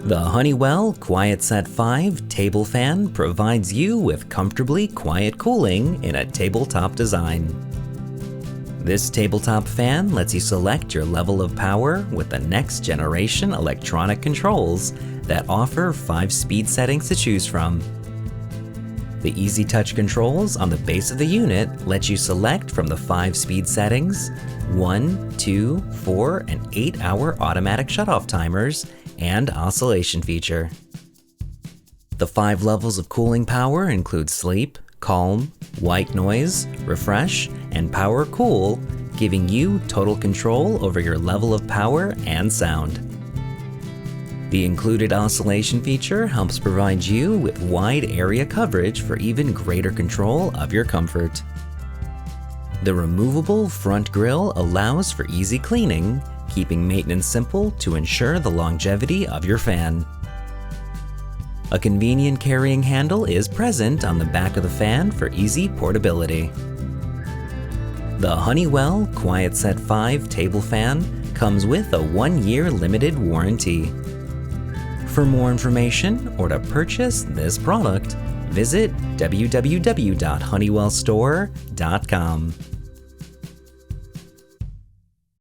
The Honeywell QuietSet 5 table fan provides you with comfortably quiet cooling in a tabletop design. This tabletop fan lets you select your level of power with the next generation electronic controls that offer 5 speed settings to choose from. The easy touch controls on the base of the unit let you select from the 5 speed settings, 1, 2, 4, and 8-hour automatic shutoff timers, and oscillation feature. The 5 levels of cooling power include sleep, calm, white noise, refresh, and power cool, giving you total control over your level of power and sound. The included oscillation feature helps provide you with wide area coverage for even greater control of your comfort. The removable front grille allows for easy cleaning, keeping maintenance simple to ensure the longevity of your fan. A convenient carrying handle is present on the back of the fan for easy portability. The Honeywell QuietSet 5 table fan comes with a 1-year limited warranty. For more information or to purchase this product, visit www.honeywellstore.com.